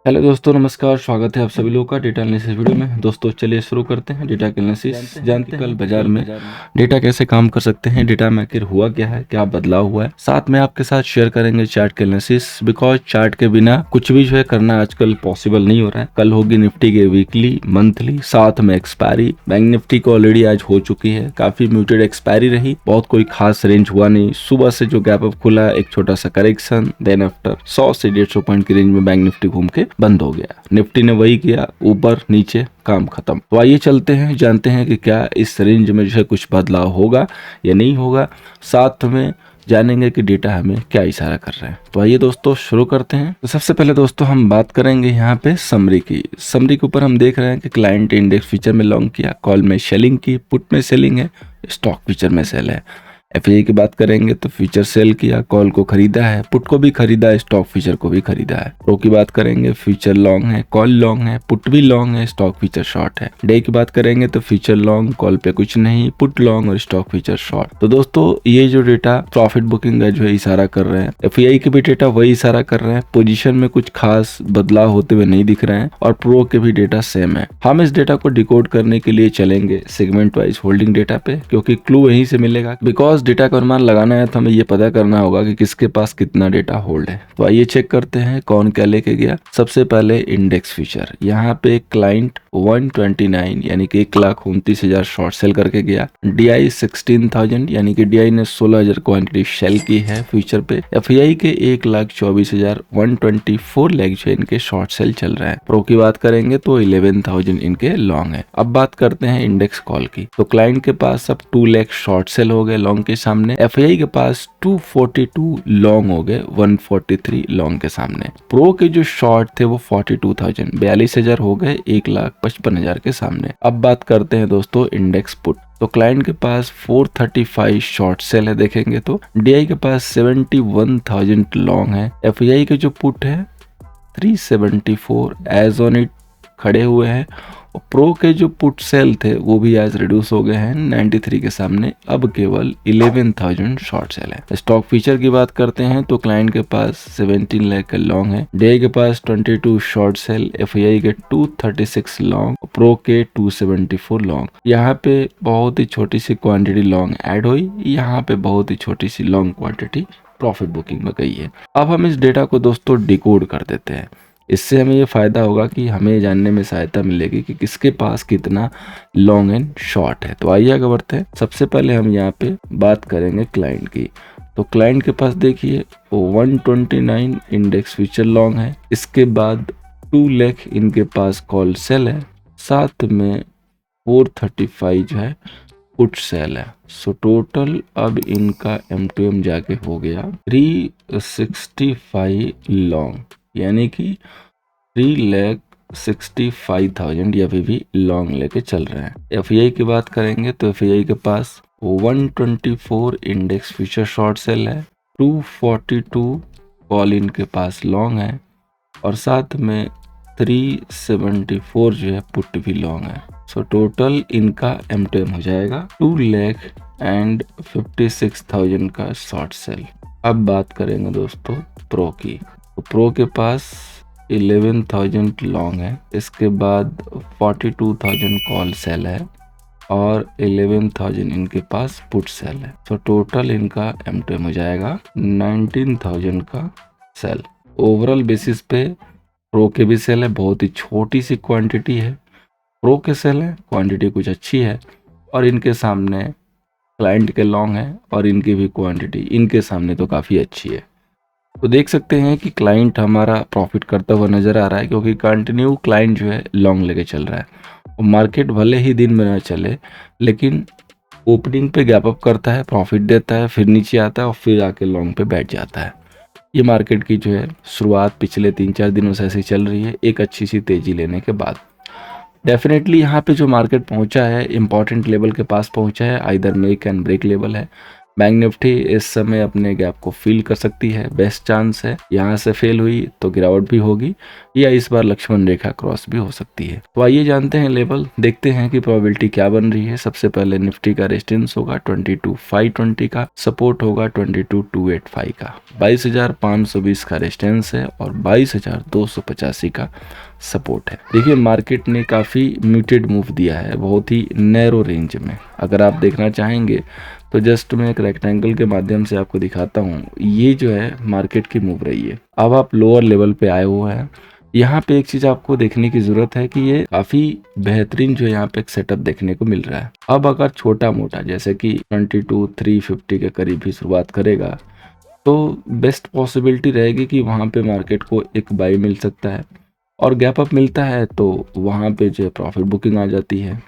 Hello दोस्तों, नमस्कार। स्वागत है आप सभी लोगों का डेटा एनालिसिस वीडियो में। दोस्तों चलिए शुरू करते हैं डेटा एनालिसिस। जानते हैं कल बाजार में डेटा कैसे काम कर सकते हैं, डेटा में आखिर हुआ क्या है, क्या बदलाव हुआ है। साथ में आपके साथ शेयर करेंगे चार्ट के एनालिसिस, बिकॉज चार्ट के बिना कुछ भी जो है करना आजकल पॉसिबल नहीं हो रहा है। कल होगी निफ्टी के वीकली, मंथली, साथ में एक्सपायरी। बैंक निफ्टी को ऑलरेडी आज हो चुकी है, काफी म्यूटेड एक्सपायरी रही, बहुत कोई खास रेंज हुआ नहीं। सुबह से जो गैप अप खुला, एक छोटा सा करेक्शन, देन आफ्टर 100 से 150 पॉइंट की रेंज में बैंक निफ्टी घूम के बंद हो गया। निफ्टी ने वही किया, ऊपर नीचे, काम खत्म। तो आइए चलते हैं, जानते हैं कि क्या इस रेंज में जो है कुछ बदलाव होगा या नहीं होगा। साथ में जानेंगे कि डेटा हमें क्या इशारा कर रहे हैं। तो आइए दोस्तों शुरू करते हैं। तो सबसे पहले दोस्तों हम बात करेंगे यहाँ पे समरी की। समरी के ऊपर हम देख रहे हैं कि क्लाइंट इंडेक्स फ्यूचर में लॉन्ग किया, कॉल में सेलिंग की, पुट में सेलिंग है, स्टॉक फ्यूचर में सेल है। एफआई की बात करेंगे तो फ्यूचर सेल किया, कॉल को खरीदा है, पुट को भी खरीदा है, स्टॉक फ्यूचर को भी खरीदा है। प्रो की बात करेंगे, फ्यूचर लॉन्ग है, कॉल लॉन्ग है, पुट भी लॉन्ग है, स्टॉक फ्यूचर शॉर्ट है। डे की बात करेंगे तो फ्यूचर लॉन्ग, कॉल पे कुछ नहीं, पुट लॉन्ग और स्टॉक फ्यूचर शॉर्ट। तो दोस्तों ये जो डेटा प्रॉफिट बुकिंग का जो है इशारा कर रहे हैं, एफआई के भी डेटा वही इशारा कर रहे हैं। पोजीशन में कुछ खास बदलाव होते हुए नहीं दिख रहे हैं और प्रो के भी डेटा सेम है। हम इस डेटा को डिकोड करने के लिए चलेंगे सेगमेंट वाइज होल्डिंग डेटा पे, क्योंकि क्लू यहीं से मिलेगा। बिकॉज डेटा का अनुमान लगाना है तो हमें ये पता करना होगा कि किसके पास कितना डेटा होल्ड है। तो आइए चेक करते हैं कौन क्या लेके गया। सबसे पहले इंडेक्स फ्यूचर, यहाँ पे क्लाइंट 129 यानी कि 1,29,000 शॉर्ट सेल करके गया। डीआई 16,000 यानी कि डीआई ने 16,000 क्वांटिटी सेल की है फ्यूचर पे। एफआई के 1,24,124 लेग जो इनके शॉर्ट सेल चल रहा है। प्रो की बात करेंगे तो 11,000 इनके लॉन्ग है। अब बात करते हैं इंडेक्स कॉल की। तो क्लाइंट के पास अब 2 लाख शॉर्ट सेल हो गए लॉन्ग के सामने। एफआई के पास 242 लॉन्ग हो गए 143 लॉन्ग के सामने। प्रो के जो शॉर्ट थे वो 42,000 42,000 हो गए 1,55,000 के सामने। अब बात करते हैं दोस्तों इंडेक्स पुट। तो क्लाइंट के पास 435 शॉर्ट सेल है, देखेंगे तो डीआई के पास 71,000 लॉन्ग है। एफआई के जो पुट है 374 एज ऑन इट खड़े हुए हैं। और प्रो के जो पुट सेल थे वो भी आज रिड्यूस हो गए हैं 93 के सामने, अब केवल 11,000 शॉर्ट सेल है। स्टॉक फीचर की बात करते हैं तो क्लाइंट के पास 17 लाख का लॉन्ग है, डे के पास 22 शॉर्ट सेल, एफआई के 236 लॉन्ग, प्रो के 274 लॉन्ग। यहाँ पे बहुत ही छोटी सी क्वांटिटी लॉन्ग ऐड हुई, यहाँ पे बहुत ही छोटी सी लॉन्ग क्वांटिटी प्रॉफिट बुकिंग में गई है। अब हम इस डेटा को दोस्तों डिकोड कर देते हैं। इससे हमें ये फायदा होगा कि हमें जानने में सहायता मिलेगी कि किसके पास कितना लॉन्ग एंड शॉर्ट है। तो आइए आगे बढ़ते हैं। सबसे पहले हम यहाँ पे बात करेंगे क्लाइंट की। तो क्लाइंट के पास देखिए 129 इंडेक्स फ्यूचर लॉन्ग है, इसके बाद 2 लाख इनके पास कॉल सेल है, साथ में 435 जो है पुट सेल है। सो टोटल अब इनका M2M जाके हो गया 365 लॉन्ग, यानी कि 3,65,000 या भी लॉन्ग लेके चल रहे हैं। एफआई की बात करेंगे तो एफआई के पास 124 इंडेक्स फ्यूचर शॉर्ट सेल है, 242 कॉल इनके पास लॉन्ग है और साथ में 374 जो है पुट भी लॉन्ग है। सो टोटल इनका M2M हो जाएगा 2,56,000 का शॉर्ट सेल। अब बात करेंगे दोस्तों प्रो की। तो प्रो के पास 11,000 लॉन्ग है, इसके बाद 42,000 कॉल सेल है और 11,000 इनके पास पुट सेल है। तो टोटल इनका M2M हो जाएगा 19,000 का सेल। ओवरऑल बेसिस पे प्रो के भी सेल है, बहुत ही छोटी सी क्वांटिटी है। प्रो के सेल है, क्वांटिटी कुछ अच्छी है और इनके सामने क्लाइंट के लॉन्ग है और इनकी भी क्वांटिटी इनके सामने तो काफ़ी अच्छी है। तो देख सकते हैं कि क्लाइंट हमारा प्रॉफिट करता हुआ नजर आ रहा है, क्योंकि कंटिन्यू क्लाइंट जो है लॉन्ग लेके चल रहा है। और मार्केट भले ही दिन में ना चले, लेकिन ओपनिंग पे गैप अप करता है, प्रॉफिट देता है, फिर नीचे आता है और फिर आके लॉन्ग पे बैठ जाता है। ये मार्केट की जो है शुरुआत पिछले 3-4 दिनों से ऐसी चल रही है, एक अच्छी सी तेजी लेने के बाद। डेफिनेटली यहाँ पे जो मार्केट पहुंचा है इंपॉर्टेंट लेवल के पास पहुंचा है, either make and break level है। बैंक निफ्टी इस समय अपने गैप को फिल कर सकती है, बेस्ट चांस है। यहाँ से फेल हुई तो गिरावट भी होगी, या इस बार लक्ष्मण रेखा क्रॉस भी हो सकती है। तो आइए जानते हैं लेवल, देखते हैं कि प्रोबेबिलिटी क्या बन रही है। सबसे पहले निफ्टी का रेजिस्टेंस होगा 22,520 का, सपोर्ट होगा 22,285 का, 22,520 का रेजिस्टेंस है और 22,285 का सपोर्ट है। देखिए मार्केट ने काफ़ी म्यूटेड मूव दिया है, बहुत ही नैरो रेंज में। अगर आप देखना चाहेंगे तो जस्ट मैं एक रेक्टेंगल के माध्यम से आपको दिखाता हूँ। ये जो है मार्केट की मूव रही है। अब आप लोअर लेवल पे आए हुए हैं। यहाँ पे एक चीज आपको देखने की जरूरत है कि ये काफी बेहतरीन जो यहाँ पे एक सेटअप देखने को मिल रहा है। अब अगर छोटा मोटा जैसे कि 22,350 के करीब ही शुरुआत करेगा तो बेस्ट पॉसिबिलिटी रहेगी कि वहाँ पे मार्केट को एक बाई मिल सकता है, और गैप अप मिलता है तो वहाँ पे जो प्रॉफिट बुकिंग आ जाती है।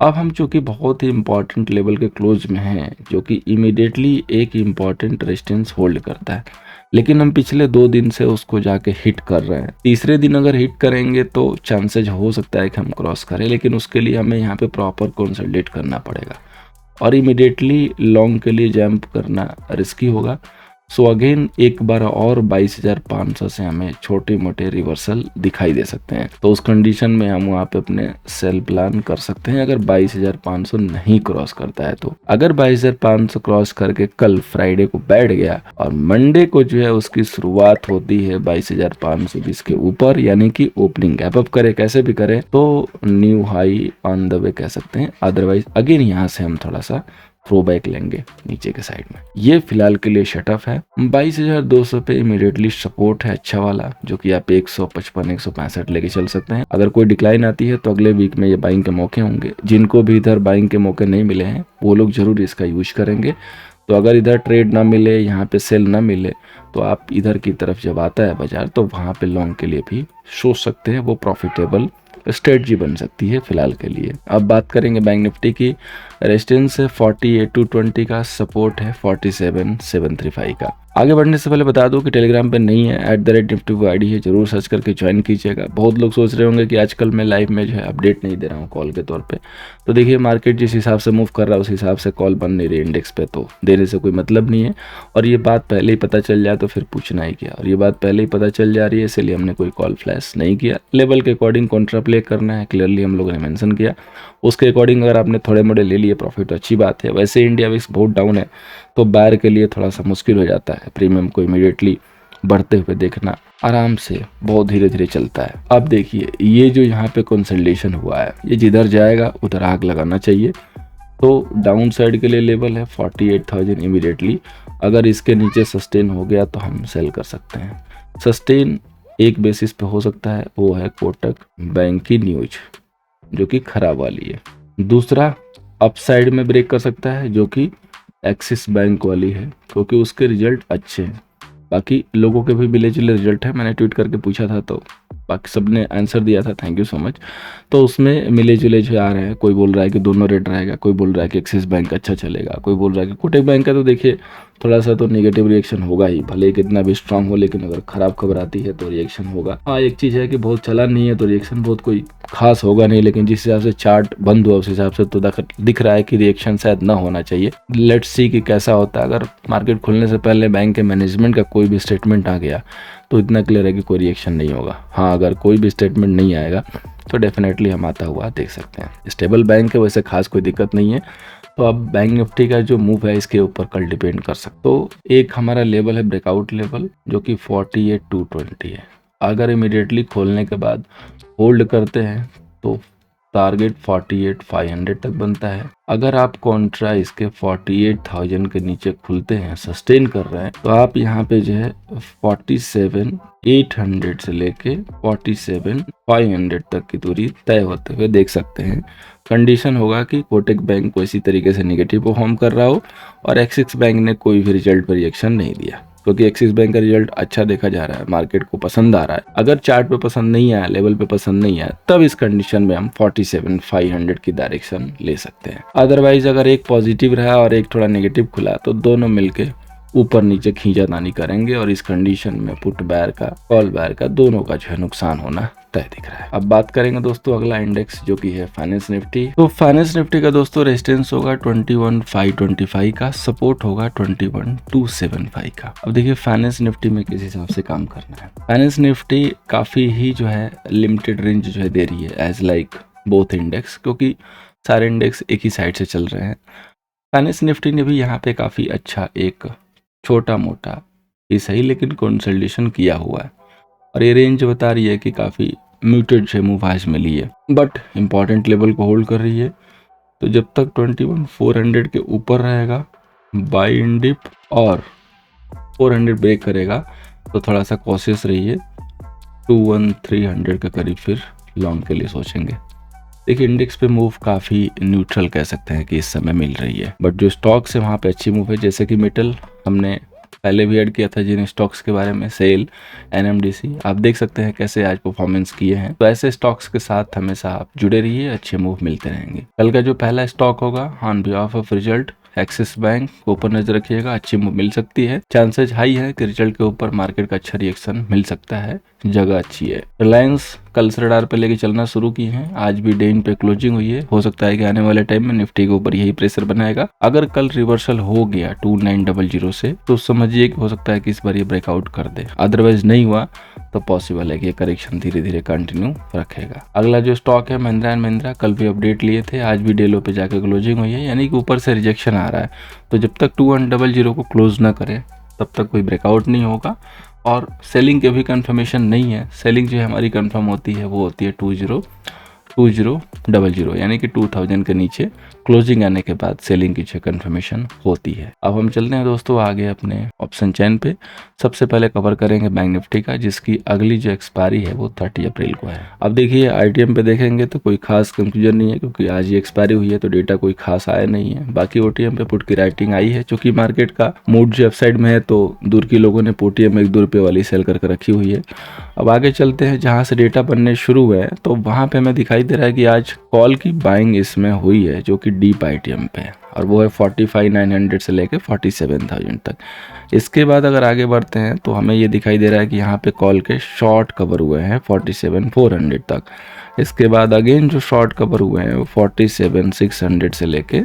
अब हम चूंकि बहुत ही इंपॉर्टेंट लेवल के क्लोज में हैं, जो कि इमीडिएटली एक इम्पॉर्टेंट रेजिस्टेंस होल्ड करता है, लेकिन हम पिछले 2 दिन से उसको जाके हिट कर रहे हैं। तीसरे दिन अगर हिट करेंगे तो चांसेज हो सकता है कि हम क्रॉस करें, लेकिन उसके लिए हमें यहाँ पे प्रॉपर कंसोलिडेट करना पड़ेगा और इमीडिएटली लॉन्ग के लिए जंप करना रिस्की होगा। सो अगेन एक बार और 22,500 से हमें छोटे मोटे रिवर्सल दिखाई दे सकते हैं। तो उस कंडीशन में हम वहाँ पे अपने सेल प्लान कर सकते हैं अगर 22,500 नहीं क्रॉस करता है। तो अगर 22,500 क्रॉस करके कल फ्राइडे को बैठ गया और मंडे को जो है उसकी शुरुआत होती है 22,520 के ऊपर, यानी कि ओपनिंग गैप अप करे, कैसे भी करे तो new high on the way कह सकते हैं। अदरवाइज अगेन यहाँ से हम थोड़ा सा थ्रो बैक लेंगे नीचे के साइड में। ये फिलहाल के लिए शटअप है। 22,200 पे इमीडिएटली सपोर्ट है अच्छा वाला, जो कि आप 155 165 लेके चल सकते हैं। अगर कोई डिक्लाइन आती है तो अगले वीक में ये बाइंग के मौके होंगे। जिनको भी इधर बाइंग के मौके नहीं मिले हैं वो लोग जरूर इसका यूज करेंगे। तो अगर इधर ट्रेड ना मिले, यहाँ पे सेल ना मिले, तो आप इधर की तरफ जब आता है बाजार तो वहाँ पे लॉन्ग के लिए भी सोच सकते हैं। वो प्रॉफिटेबल स्ट्रेटजी बन सकती है फिलहाल के लिए। अब बात करेंगे बैंक निफ्टी की। रेजिस्टेंस है 48,220 का, सपोर्ट है 47,735 का। आगे बढ़ने से पहले बता दूं कि टेलीग्राम पे नहीं है, @निफ्टी वो आईडी है, जरूर सर्च करके ज्वाइन कीजिएगा। बहुत लोग सोच रहे होंगे कि आजकल मैं लाइव में जो है अपडेट नहीं दे रहा हूँ कॉल के तौर पे। तो देखिए मार्केट जिस हिसाब से मूव कर रहा है उस हिसाब से कॉल बन नहीं रही इंडेक्स पे, तो देने से कोई मतलब नहीं है। और ये बात पहले ही पता चल जाए तो फिर पूछना ही क्या, और ये बात पहले ही पता चल जा रही है, इसलिए हमने कोई कॉल फ्लैश नहीं किया। लेवल के अकॉर्डिंग कॉन्ट्रा प्ले करना है, क्लियरली हम लोगों ने मेंशन किया। उसके अकॉर्डिंग अगर आपने थोड़े मोड़े ले लिए प्रॉफिट तो अच्छी बात है। वैसे इंडिया विक्स बहुत डाउन है तो बायर के लिए थोड़ा सा मुश्किल हो जाता है प्रीमियम को इमीडिएटली बढ़ते हुए देखना। आराम से बहुत धीरे धीरे चलता है। अब देखिए ये जो यहाँ पे कंसोलिडेशन हुआ है, ये जिधर जाएगा उधर आग लगाना चाहिए। तो डाउन साइड के लिए लेवल है 48,000 इमीडिएटली। अगर इसके नीचे सस्टेन हो गया तो हम सेल कर सकते हैं। सस्टेन एक बेसिस पे हो सकता है, वो है कोटक बैंक की न्यूज जो कि खराब वाली है। दूसरा अपसाइड में ब्रेक कर सकता है जो कि एक्सिस बैंक वाली है, क्योंकि उसके रिजल्ट अच्छे हैं। बाकी लोगों के भी मिले जुले रिजल्ट है, मैंने ट्वीट करके पूछा था तो बाकी सबने आंसर दिया था, थैंक यू सो मच। तो उसमें मिले जुले जो आ रहे हैं, कोई बोल रहा है कि दोनों रेट रहेगा, कोई बोल रहा है कि एक्सिस बैंक अच्छा चलेगा, कोई बोल रहा है कि कोटक बैंक का। तो देखिए थोड़ा सा तो नेगेटिव रिएक्शन होगा ही, भले कितना भी स्ट्रांग हो, लेकिन अगर खराब खबर आती है तो रिएक्शन होगा। हाँ एक चीज़ है कि बहुत चला नहीं है तो रिएक्शन बहुत कोई खास होगा नहीं, लेकिन जिस हिसाब से चार्ट बंद हुआ उस हिसाब से तो दिख रहा है कि रिएक्शन शायद ना होना चाहिए। लेट्स सी कि कैसा होता है। अगर मार्केट खुलने से पहले बैंक के मैनेजमेंट का कोई भी स्टेटमेंट आ गया तो इतना क्लियर है कि कोई रिएक्शन नहीं होगा। हाँ अगर कोई भी स्टेटमेंट नहीं आएगा तो डेफिनेटली हम आता हुआ देख सकते हैं। स्टेबल बैंक है, वैसे खास कोई दिक्कत नहीं है। तो अब बैंक निफ्टी का जो मूव है इसके ऊपर कल डिपेंड कर सकते। तो एक हमारा लेवल है ब्रेकआउट लेवल जो कि 48,220 है। अगर इमीडिएटली खोलने के बाद होल्ड करते हैं तो टारगेट 48,500 तक बनता है। अगर आप कॉन्ट्रा इसके 48,000 के नीचे खुलते हैं, सस्टेन कर रहे हैं, तो आप यहाँ पे जो है 47,800 से लेके 47,500 तक की दूरी तय होते हुए देख सकते हैं। कंडीशन होगा कि कोटक बैंक को इसी तरीके से नेगेटिव परफॉर्म कर रहा हो और एक्सिस बैंक ने कोई भी रिजल्ट पर रिएक्शन नहीं दिया, क्योंकि एक्सिस बैंक का रिजल्ट अच्छा देखा जा रहा है, मार्केट को पसंद आ रहा है। अगर चार्ट पे पसंद नहीं आया, लेवल पे पसंद नहीं आया, तब इस कंडीशन में हम 47,500 की डायरेक्शन ले सकते हैं। अदरवाइज अगर एक पॉजिटिव रहा और एक थोड़ा नेगेटिव खुला तो दोनों मिलके ऊपर नीचे खींचातानी करेंगे और इस कंडीशन में पुट बायर का कॉल बायर का दोनों का जो है नुकसान होना तय दिख रहा है। अब बात करेंगे दोस्तों अगला इंडेक्स जो कि है फाइनेंस निफ्टी। तो फाइनेंस निफ्टी का दोस्तों रेजिस्टेंस होगा 21,525 का, सपोर्ट होगा 21,275 का। अब देखिए फाइनेंस निफ्टी में किस हिसाब से काम करना है। फाइनेंस निफ्टी काफी ही जो है लिमिटेड रेंज जो है दे रही है एज लाइक बोथ इंडेक्स, क्योंकि सारे इंडेक्स एक ही साइड से चल रहे हैं। फाइनेंस निफ्टी ने भी यहाँ पे काफी अच्छा एक छोटा मोटा ही सही लेकिन कंसोलिडेशन किया हुआ है और ये रेंज बता रही है कि काफी म्यूटेड से मूव आज मिली है, बट इंपॉर्टेंट लेवल को होल्ड कर रही है। तो जब तक 21,400 के ऊपर रहेगा बाई इन डिप और 400 ब्रेक करेगा तो थोड़ा सा कॉशियस रहिए। 21,300 के करीब फिर लॉन्ग के लिए सोचेंगे। देखिए इंडेक्स पे मूव काफ़ी न्यूट्रल कह सकते हैं कि इस समय मिल रही है, बट जो स्टॉक्स है वहाँ पे अच्छी मूव है। जैसे कि मेटल हमने पहले भी ऐड किया था जिन स्टॉक्स के बारे में, सेल, एनएमडीसी, आप देख सकते हैं कैसे आज परफॉर्मेंस किए हैं। तो ऐसे स्टॉक्स के साथ हमेशा आप जुड़े रहिए, अच्छे मूव मिलते रहेंगे। कल का जो पहला स्टॉक होगा on behalf of result axis bank को ऊपर नजर रखिएगा, अच्छी मूव मिल सकती है। चांसेस हाई है कि रिजल्ट के ऊपर मार्केट का अच्छा रिएक्शन मिल सकता है, जगह अच्छी है। रिलायंस कल से रडार पे लेके चलना शुरू की है, आज भी डे इन पे क्लोजिंग हुई है। हो सकता है कि आने वाले टाइम में निफ्टी के ऊपर यही प्रेशर बनाएगा। अगर कल रिवर्सल हो गया 2900 से तो समझिए कि हो सकता है कि इस बार ये ब्रेकआउट कर दे, अदरवाइज नहीं हुआ तो पॉसिबल है कि ये करेक्शन धीरे धीरे कंटिन्यू रखेगा। अगला जो स्टॉक है महिंद्रा एंड महिंद्रा, कल भी अपडेट लिए थे, आज भी डे लो पे जाकर क्लोजिंग हुई है, यानी कि ऊपर से रिजेक्शन आ रहा है। तो जब तक 2100 को क्लोज ना करे तब तक कोई ब्रेकआउट नहीं होगा और सेलिंग के भी कंफर्मेशन नहीं है। सेलिंग जो हमारी कंफर्म होती है वो होती है 20,000 यानी कि 2000 के नीचे क्लोजिंग आने के बाद सेलिंग की जो कंफर्मेशन होती है। अब हम चलते हैं दोस्तों आगे अपने ऑप्शन चेन पे। सबसे पहले कवर करेंगे बैंक निफ्टी का, जिसकी अगली जो एक्सपायरी है वो 30 अप्रैल को है। अब देखिए आईटीएम पे देखेंगे तो कोई खास कंक्लूजन नहीं है, क्योंकि आज ही एक्सपायरी हुई है तो डेटा कोई खास आया नहीं है। बाकी ओटीएम पे पुट की राइटिंग आई है, चूंकि मार्केट का मूड जो अपसाइड में है तो दूर की लोगों ने पोटीएम 1-2 रुपये वाली सेल करके रखी हुई है। अब आगे चलते हैं, जहाँ से डेटा बनने शुरू हुए हैं तो वहाँ पे हमें दिखाई दे रहा है कि आज कॉल की बाइंग इसमें हुई है, जो कि डीप आईटीएम पे है और वो है 45,900 से लेके 47,000 तक। इसके बाद अगर आगे बढ़ते हैं तो हमें ये दिखाई दे रहा है कि यहाँ पे कॉल के शॉर्ट कवर हुए हैं 47,400 तक। इसके बाद अगेन जो शॉर्ट कवर हुए हैं वो 47,600 से लेके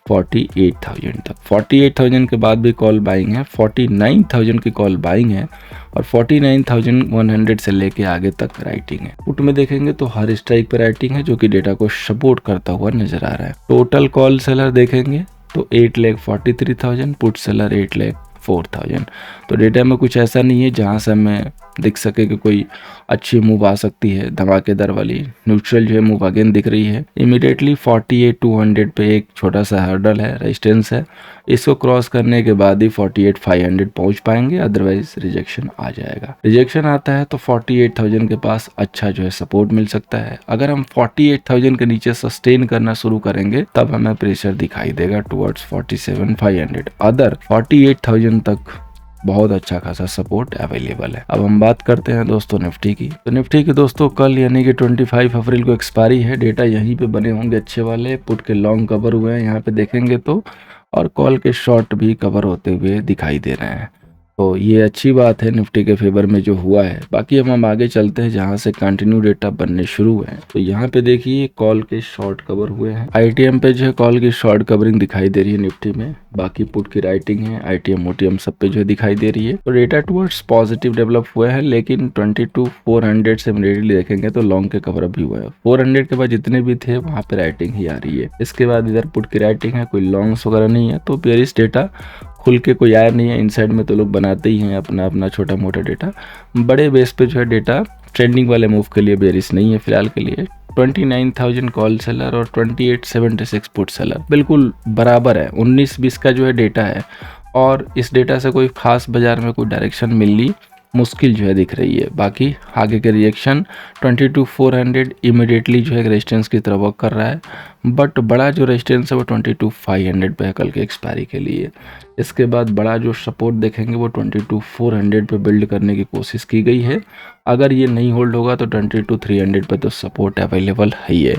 48,000 तक। 48,000 के बाद भी कॉल बाइंग है, 49,000 की कॉल बाइंग है और 49,100 से लेके आगे तक राइटिंग है। पुट में देखेंगे तो हर स्ट्राइक पर राइटिंग है, जो कि डेटा को सपोर्ट करता हुआ नजर आ रहा है। टोटल कॉल सेलर देखेंगे तो 8,43,000, पुट सेलर 8,04,000। तो डेटा में कुछ ऐसा नहीं है जहां से हमें दिख सके कि कोई अच्छी मूव आ सकती है धमाकेदार वाली। न्यूट्रल जो है मूव अगेन दिख रही है। इमीडिएटली 48,200 पे एक छोटा सा हर्डल है, रेजिस्टेंस है, इसको क्रॉस करने के बाद ही 48,500 पहुंच पाएंगे, अदरवाइज रिजेक्शन आ जाएगा। रिजेक्शन आता है तो 48,000 के पास अच्छा जो है सपोर्ट मिल सकता है। अगर हम 48,000 के नीचे सस्टेन करना शुरू करेंगे तब हमें प्रेशर दिखाई देगा टुवर्ड्स 47,500। अदर 48,000 तक बहुत अच्छा खासा सपोर्ट अवेलेबल है। अब हम बात करते हैं दोस्तों निफ्टी की। तो निफ्टी की दोस्तों कल यानी कि 25 अप्रैल को एक्सपायरी है। डेटा यहीं पे बने होंगे अच्छे वाले, पुट के लॉन्ग कवर हुए हैं यहाँ पे देखेंगे तो, और कॉल के शॉर्ट भी कवर होते हुए दिखाई दे रहे हैं। तो ये अच्छी बात है निफ्टी के फेवर में जो हुआ है। बाकी हम आगे चलते हैं जहां से कंटिन्यू डेटा बनने शुरू हुए हैं। तो यहाँ पे देखिए कॉल के शॉर्ट कवर हुए हैं। आईटीएम पे जो है कॉल की शॉर्ट कवरिंग दिखाई दे रही है निफ्टी में। बाकी पुट की राइटिंग है, आईटीएम ओटीएम सब पे जो है दिखाई दे रही है। तो डेटा टुवर्ड्स पॉजिटिव डेवलप हुए हैं, लेकिन 22,400 से इमीडिएटली देखेंगे तो लॉन्ग के कवर अप भी हुआ है। 400 के बाद जितने भी थे वहां पे राइटिंग ही आ रही है। इसके बाद इधर पुट की राइटिंग है, कोई लॉन्ग्स वगैरह नहीं है। तो बेरिश डेटा खुल के कोई आया नहीं है। इनसाइड में तो लोग बनाते ही हैं अपना अपना छोटा मोटा डेटा। बड़े बेस पे जो है डेटा ट्रेंडिंग वाले मूव के लिए बेरिश नहीं है फिलहाल के लिए। 29,000 कॉल सेलर और 2876 पुट सेलर बिल्कुल बराबर है। 19-20 का जो है डेटा है और इस डेटा से कोई खास बाजार में कोई डायरेक्शन मिलनी मुश्किल जो है दिख रही है। बाकी आगे के रिएक्शन 22,400 इमीडिएटली जो है रेजिस्टेंस की तरफ वर्क कर रहा है, बट बड़ा जो रेजिस्टेंस है वो 22,500 पे है कल के एक्सपायरी के लिए। इसके बाद बड़ा जो सपोर्ट देखेंगे वो 22,400 पे बिल्ड करने की कोशिश की गई है। अगर ये नहीं होल्ड होगा तो 22,300 पे तो सपोर्ट अवेलेबल है ही है।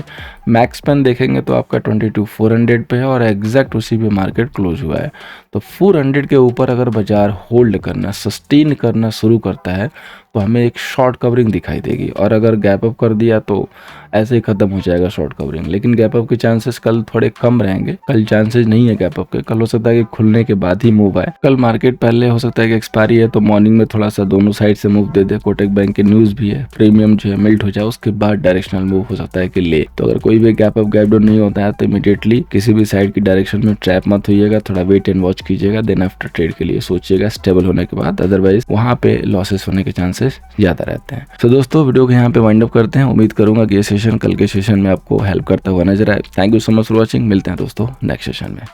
मैक्स पेन देखेंगे तो आपका 22,400 पे है और एग्जैक्ट उसी पे मार्केट क्लोज हुआ है। तो 400 के ऊपर अगर बाजार होल्ड करना, सस्टेन करना शुरू करता है तो हमें एक शॉर्ट कवरिंग दिखाई देगी, और अगर गैप अप कर दिया तो ऐसे ही खत्म हो जाएगा शॉर्ट कवरिंग। लेकिन गैप अप के चांसेस कल थोड़े कम रहेंगे, कल चांसेस नहीं है गैप अप के। कल हो सकता है कि खुलने के बाद ही मूव आए। कल मार्केट पहले हो सकता है कि एक्सपायरी है तो मॉर्निंग में थोड़ा सा दोनों साइड से मूव दे दे। कोटक बैंक के न्यूज भी है, प्रीमियम जो है मिल्ट हो जाए, उसके बाद डायरेक्शनल मूव हो सकता है कि ले। तो अगर कोई भी गैप अप गैप डाउन नहीं होता है तो इमीडिएटली किसी भी साइड की डायरेक्शन में ट्रैप मत होइएगा, थोड़ा वेट एंड वॉच कीजिएगा, देन आफ्टर ट्रेड के लिए सोचिएगा स्टेबल होने के बाद। अदरवाइज वहां पे लॉसेस होने के चांसेस ज्यादा रहते हैं। तो दोस्तों वीडियो को यहाँ पे वाइंड अप करते हैं। उम्मीद करूंगा कि ये सेशन कल के सेशन में आपको हेल्प करता हुआ नजर आए। Thank you so much for watching. मिलते हैं दोस्तों नेक्स्ट सेशन में।